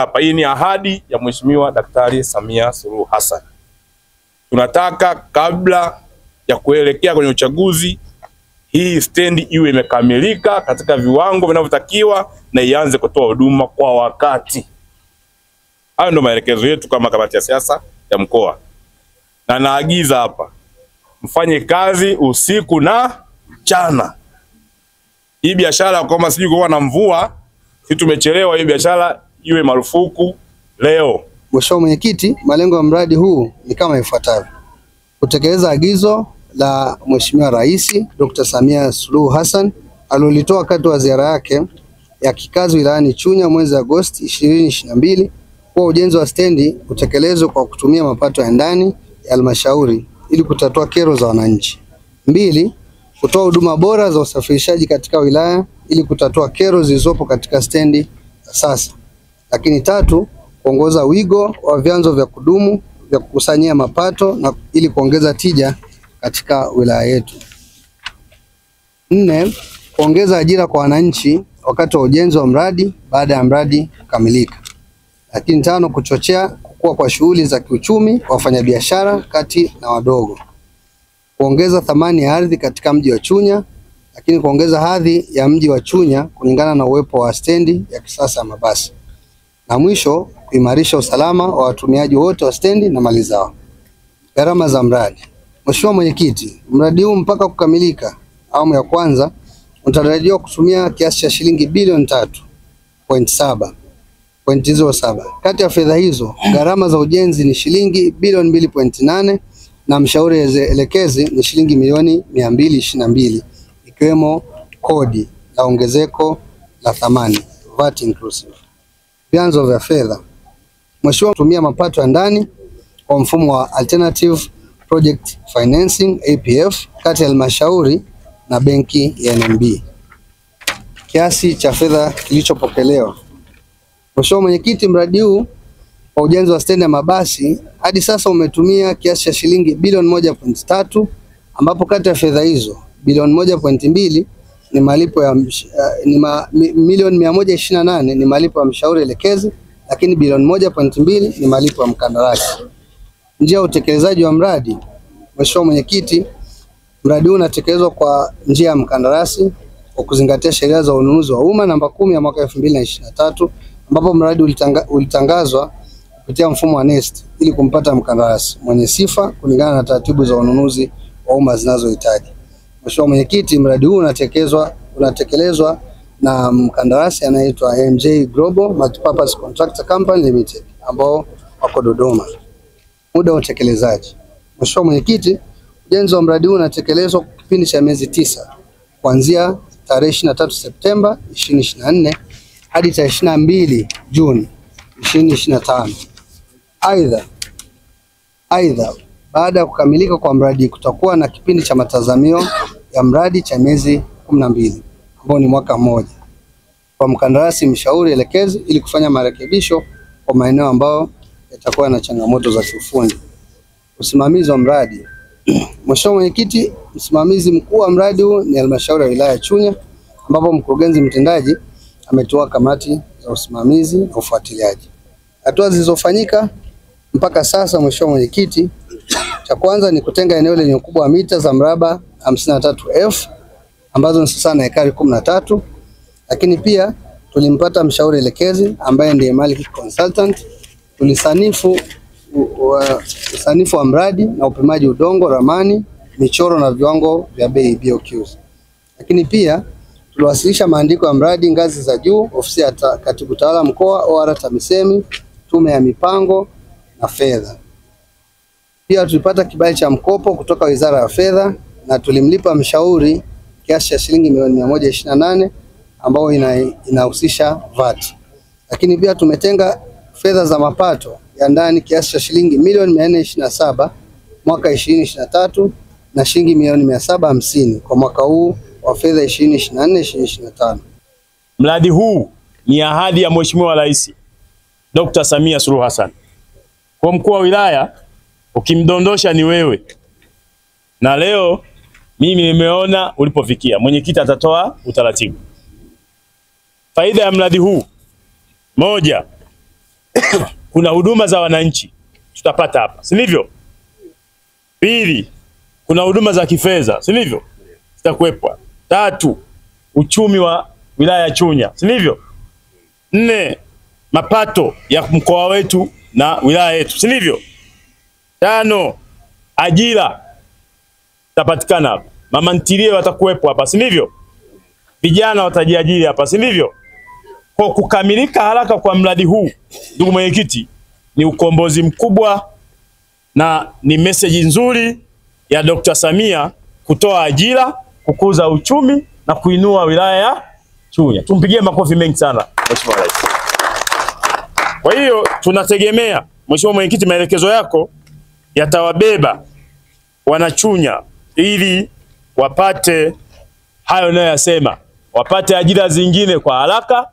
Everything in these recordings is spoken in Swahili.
Hapa hii ni ahadi ya Mheshimiwa Daktari Samia Suluhu Hassan. Tunataka kabla ya kuelekea kwenye uchaguzi, hii stendi iwe imekamilika katika viwango vinavyotakiwa na ianze kutoa huduma kwa wakati. Hayo ndio maelekezo yetu kama kamati ya siasa ya mkoa. Na naagiza hapa, mfanye kazi usiku na mchana. Hii biashara kama sijui kuwa na mvua, sisi tumechelewa, hii biashara iwe marufuku leo. Mheshimiwa Mwenyekiti, malengo ya mradi huu ni kama ifuatavyo: kutekeleza agizo la Mheshimiwa Rais Dr. Samia Suluhu Hassan alilolitoa wakati wa ziara yake ya kikazi wilayani Chunya mwezi Agosti 2022 kwa ujenzi wa stendi utekelezwe kwa kutumia mapato ya ndani ya halmashauri ili kutatua kero za wananchi. 2. Kutoa huduma bora za usafirishaji katika wilaya ili kutatua kero zilizopo katika stendi sasa. Lakini 3, kuongoza wigo wa vyanzo vya kudumu vya kukusanyia mapato na ili kuongeza tija katika wilaya yetu. 4, kuongeza ajira kwa wananchi wakati wa ujenzi wa mradi baada ya mradi kukamilika. Lakini 5, kuchochea kukua kwa shughuli za kiuchumi kwa wafanyabiashara kati na wadogo. Kuongeza thamani ya ardhi katika mji wa Chunya, lakini kuongeza hadhi ya mji wa Chunya kulingana na uwepo wa stendi ya kisasa ya mabasi. Na mwisho, kuimarisha usalama wa watumiaji wote wa stendi na mali zao. Gharama za mradi. Mheshimiwa Mwenyekiti, mradi huu mpaka kukamilika awamu ya kwanza unatarajiwa kutumia kiasi cha shilingi bilioni 3.07. Kati ya fedha hizo, gharama za ujenzi ni shilingi bilioni 2.8 na mshauri elekezi ni shilingi milioni 222, ikiwemo kodi la ongezeko la thamani VAT inclusive. Vyanzo vya fedha. Mheshimiwa, kutumia mapato ya ndani kwa mfumo wa Alternative Project Financing APF kati ya halmashauri na benki ya NMB. Kiasi cha fedha kilichopokelewa. Mheshimiwa Mwenyekiti, mradi huu kwa ujenzi wa stendi ya mabasi hadi sasa umetumia kiasi cha shilingi bilioni 1.3, ambapo kati ya fedha hizo bilioni 1.2 ni malipo ya milioni 128 ni malipo ya mshauri elekezi, lakini bilioni 1.2 ni malipo ya mkandarasi. Njia ya utekelezaji wa mradi. Mheshimiwa Mwenyekiti, mradi huu unatekelezwa kwa njia ya mkandarasi kwa kuzingatia sheria za ununuzi wa umma namba 10 ya mwaka 2023, ambapo mradi ulitangazwa kupitia mfumo wa NeST ili kumpata mkandarasi mwenye sifa kulingana na taratibu za ununuzi wa umma zinazohitaji. Mheshimiwa Mwenyekiti, mradi huu unatekelezwa na mkandarasi anaitwa MJ Global Multipurpose Contractor Company Limited ambao wako Dodoma. Muda wa utekelezaji. Mheshimiwa Mwenyekiti, ujenzi wa mradi huu unatekelezwa kwa kipindi cha miezi 9 kuanzia tarehe 23 Septemba 2024 hadi tarehe 22 Juni 2025. Aidha, baada ya kukamilika kwa mradi kutakuwa na kipindi cha matazamio ya mradi cha miezi 12 ambao ni mwaka mmoja kwa mkandarasi mshauri elekezi ili kufanya marekebisho kwa maeneo ambayo yatakuwa na changamoto za kiufundi. Usimamizi wa mradi. Mheshimiwa Mwenyekiti, msimamizi mkuu wa mradi huu ni halmashauri ya wilaya ya Chunya, ambapo mkurugenzi mtendaji ametoa kamati za usimamizi na ufuatiliaji. Hatua zilizofanyika mpaka sasa, Mheshimiwa Mwenyekiti, cha kwanza ni kutenga eneo lenye ukubwa wa mita za mraba 53,000 ambazo ni sawa na ekari 13, lakini pia tulimpata mshauri elekezi ambaye ndiye Malik Consultant. Tulisanifu usanifu wa mradi na upimaji udongo, ramani, michoro na viwango vya bei BOQs. Lakini pia tuliwasilisha maandiko ya mradi ngazi za juu, ofisi ya katibu tawala mkoa, OR TAMISEMI, tume ya mipango na fedha. Pia tulipata kibali cha mkopo kutoka Wizara ya Fedha na tulimlipa mshauri kiasi cha shilingi milioni 128 ambao inahusisha VAT. Lakini pia tumetenga fedha za mapato ya ndani kiasi cha shilingi milioni 427 mwaka 2023 na shilingi milioni 750 kwa mwaka huu wa fedha 2024-2025. Mradi huu ni ahadi ya Mheshimiwa Rais Dr. Samia Suluhu Hassan. Kwa mkuu wa wilaya ukimdondosha ni wewe. Na leo mimi nimeona ulipofikia. Mwenyekiti atatoa utaratibu. Faida ya mradi huu: moja, kuna huduma za wananchi tutapata hapa, si ndivyo? Pili, kuna huduma za kifedha, si ndivyo? Zitakuwepo. Tatu, uchumi wa wilaya ya Chunya, si ndivyo? 4, mapato ya mkoa wetu na wilaya yetu, si ndivyo? 5, ajira tapatikana hapa. Mama ntilie watakuwepo hapa, si ndivyo? Vijana watajiajiri hapa, si ndivyo? Kwa kukamilika haraka kwa mradi huu, ndugu mwenyekiti, ni ukombozi mkubwa na ni message nzuri ya Dr. Samia kutoa ajira, kukuza uchumi na kuinua wilaya ya Chunya. Tumpigie makofi mengi sana Mheshimiwa Rais. Kwa hiyo tunategemea Mheshimiwa Mwenyekiti, maelekezo yako yatawabeba wanachunya ili wapate hayo nayosema, wapate ajira zingine kwa haraka,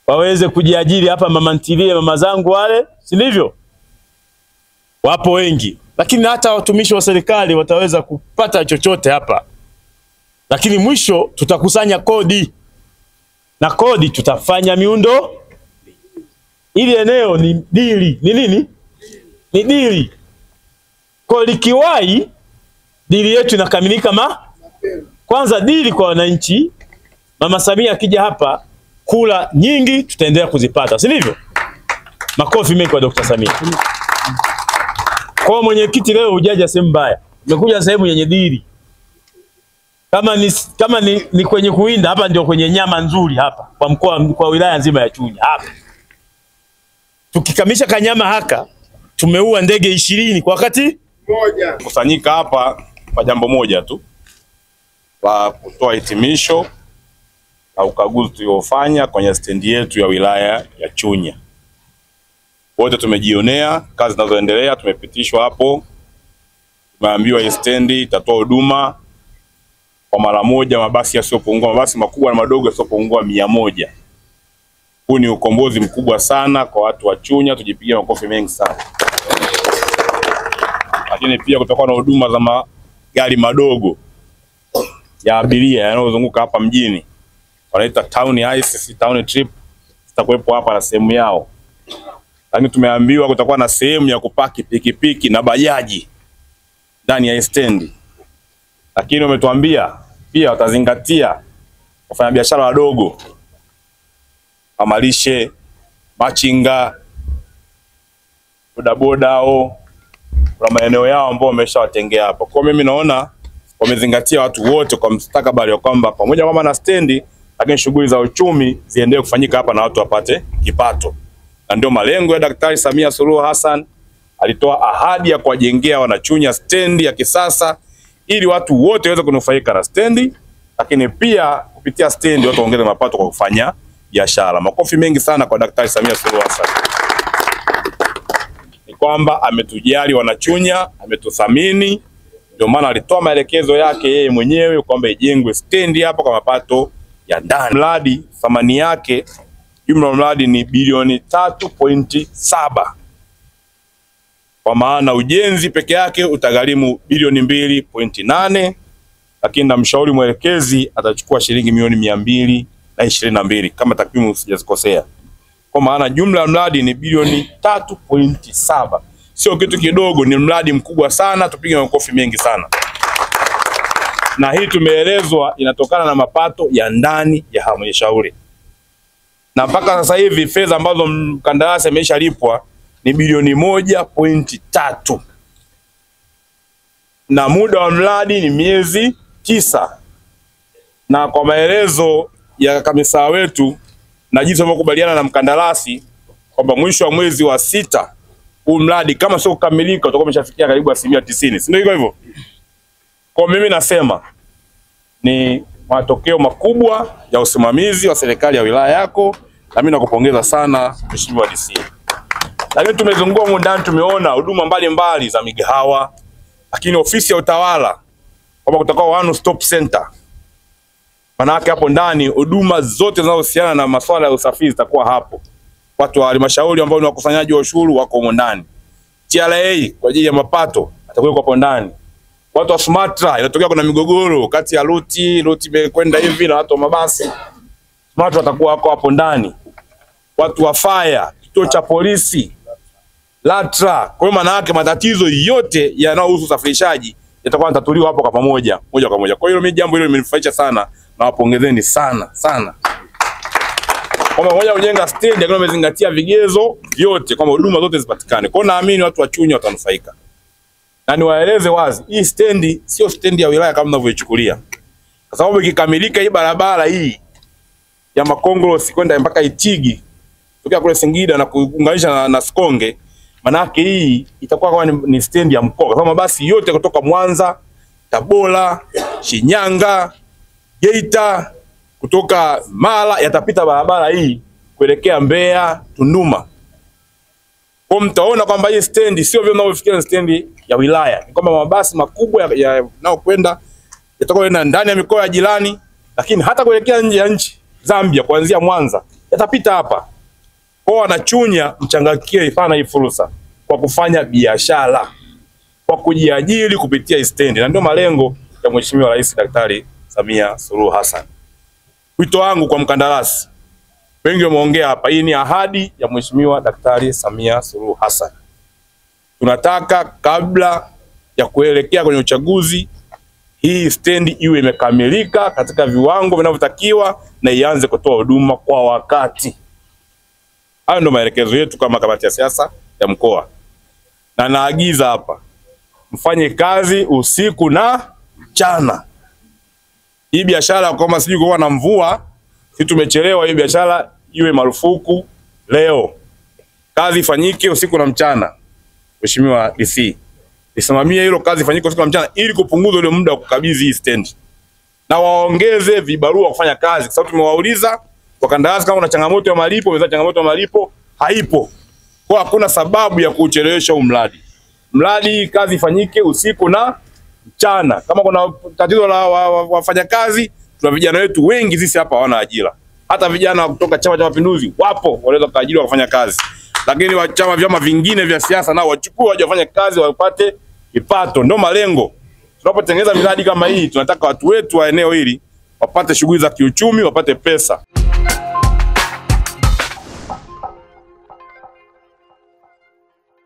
waweze kujiajiri hapa. Mama ntilie, mama zangu wale, si ndivyo? Wapo wengi, lakini hata watumishi wa serikali wataweza kupata chochote hapa. Lakini mwisho tutakusanya kodi, na kodi tutafanya miundo. Ili eneo ni dili, ni nini? Ni dili. Kwa likiwai dili yetu inakamilika kwanza dili kwa wananchi. Mama Samia akija hapa, kula nyingi tutaendelea kuzipata, si ndivyo? Makofi mengi kwa Dr. Samia. Kwa mwenyekiti, leo hujaja sehemu mbaya, umekuja sehemu yenye dili. Kama ni kwenye kuwinda, hapa ndio kwenye nyama nzuri hapa kwa mkoa, kwa wilaya nzima ya Chunya hapa. Tukikamisha kanyama haka, tumeua ndege 20 kwa wakati moja. Kusanyika hapa kwa jambo moja tu, la kutoa hitimisho na ukaguzi tuliofanya kwenye stendi yetu ya wilaya ya Chunya. Wote tumejionea kazi zinazoendelea, tumepitishwa hapo. Tumeambiwa hii stendi itatoa huduma kwa mara moja mabasi yasiyopungua, mabasi makubwa na madogo yasiyopungua 100. Huu ni ukombozi mkubwa sana kwa watu wa Chunya, tujipigie makofi mengi sana. Lakini pia kutakuwa na huduma za magari madogo ya abiria yanayozunguka hapa mjini, wanaita town ice, town trip, zitakuwepo hapa na sehemu yao. Lakini tumeambiwa kutakuwa na sehemu ya kupaki pikipiki na bajaji ndani ya stendi. Lakini wametuambia pia watazingatia wafanyabiashara wadogo, amalishe, machinga, bodaboda au kuna maeneo yao ambao wameshawatengea hapa. Kwa mimi naona wamezingatia watu wote kwa mustakabali wa kwamba pamoja kama na stendi, lakini shughuli za uchumi ziendelee kufanyika hapa na watu wapate kipato. Na ndio malengo ya Daktari Samia Suluhu Hassan. Alitoa ahadi ya kuwajengea wanachunya stendi ya kisasa ili watu wote waweze kunufaika na stendi, lakini pia kupitia stendi watu waongeze mapato kwa kufanya biashara. Makofi mengi sana kwa Daktari Samia Suluhu Hassan. Ni kwamba ametujali wanachunya, ametuthamini, ndio maana alitoa maelekezo yake yeye mwenyewe kwamba ijengwe stendi hapa kwa mapato ya ndani. Mradi thamani yake jumla mradi ni bilioni 3.7. Kwa maana ujenzi peke yake utagharimu bilioni 2.8, lakini na mshauri mwelekezi atachukua shilingi milioni 222 kama takwimu sijazikosea. Kwa maana jumla mradi ni bilioni 3.7. Sio kitu kidogo, ni mradi mkubwa sana, tupige makofi mengi sana. Na hii tumeelezwa inatokana na mapato ya ndani ya halmashauri. Na mpaka sasa hivi fedha ambazo mkandarasi ameshalipwa ni bilioni 1.3. Na muda wa mradi ni miezi 9. Na kwa maelezo ya kamisa wetu na jinsi walivyokubaliana na mkandarasi kwamba mwisho wa mwezi wa 6 huu mradi kama sio kukamilika utakuwa umeshafikia karibu 90%. Si ndio hivyo? Kwa mimi nasema ni matokeo makubwa ya usimamizi wa serikali ya wilaya yako, na mimi nakupongeza sana Mheshimiwa DC. Lakini tumezunguka huko ndani, tumeona huduma mbalimbali za migahawa, lakini ofisi ya utawala kwamba kutakuwa one stop center. Manake hapo ndani huduma zote zinazohusiana na masuala ya usafiri zitakuwa hapo. Watu wa halmashauri ambao ni wakusanyaji wa ushuru wako huko ndani. TRA kwa ajili ya mapato atakuwa hapo ndani. Watu wa SMATRA inatokea kuna migogoro kati ya ruti imekwenda hivi na watu wa mabasi. SMATRA watakuwa hapo ndani. Watu wa fire kituo cha polisi, LATRA. Kwa hiyo maana yake matatizo yote yanayohusu usafirishaji yatakuwa yanatatuliwa hapo kwa pamoja, moja kwa moja. Kwa hiyo mimi jambo hilo limenifurahisha sana na wapongezeni sana sana. Kama moja kujenga stendi ambao wamezingatia vigezo vyote kwamba huduma zote zipatikane. Kwa hiyo naamini watu wa Chunya watanufaika. Na niwaeleze wazi, hii stendi sio stendi ya wilaya kama mnavyoichukulia. Kwa sababu ikikamilika hii barabara hii ya Makongorosi kwenda mpaka Itigi, tokea kule Singida na kuunganisha na Sikonge, maana yake hii itakuwa kama ni stendi ya mkoa. Kwa sababu mabasi yote kutoka Mwanza, Tabora, Shinyanga, Geita, kutoka Mara yatapita barabara hii kuelekea Mbeya, Tunduma. Kwa mtaona kwamba hii stendi sio vile mnavyofikiria ni stendi ya wilaya. Ni kwamba mabasi makubwa yanayokwenda yatakuwa ndani ya mikoa ya jirani, lakini hata kuelekea nje ya nchi, Zambia kuanzia Mwanza yatapita hapa. Kwa wanachunya mchangamkie sana hii fursa kwa kufanya biashara, kwa kujiajiri kupitia hii stendi. Na ndio malengo ya Mheshimiwa Rais Daktari Samia Suluhu Hassan. Wito wangu kwa mkandarasi, wengi wameongea hapa, hii ni ahadi ya Mheshimiwa Daktari Samia Suluhu Hassan. Tunataka kabla ya kuelekea kwenye uchaguzi, hii stendi iwe imekamilika katika viwango vinavyotakiwa na ianze kutoa huduma kwa wakati. Hayo ndio maelekezo yetu kama kamati ya siasa ya mkoa. Na naagiza hapa, mfanye kazi usiku na mchana. Hii biashara kama sijui kuwa na mvua, sisi tumechelewa, hii biashara iwe marufuku leo. Kazi ifanyike usiku na mchana. Mheshimiwa DC, nisimamie hilo, kazi ifanyike usiku na mchana ili kupunguza ule muda wa kukabidhi hii stendi. Na waongeze vibarua kufanya kazi, kwa sababu tumewauliza wakandarasi kama una changamoto ya malipo, wamesema changamoto ya malipo haipo. Kwa hakuna sababu ya kuchelewesha huu mradi. Mradi kazi ifanyike usiku na mchana. Kama kuna tatizo la wafanyakazi, tuna vijana wetu wengi sisi hapa hawana ajira. Hata vijana kutoka Chama cha Mapinduzi wapo wanaweza kuajiriwa kufanya kazi. Lakini wa chama vyama vingine vya siasa nao wachukue waje wafanye kazi wapate kipato. Ndio malengo. Tunapotengeneza miradi kama hii, tunataka watu wetu wa eneo hili wapate shughuli za kiuchumi, wapate pesa.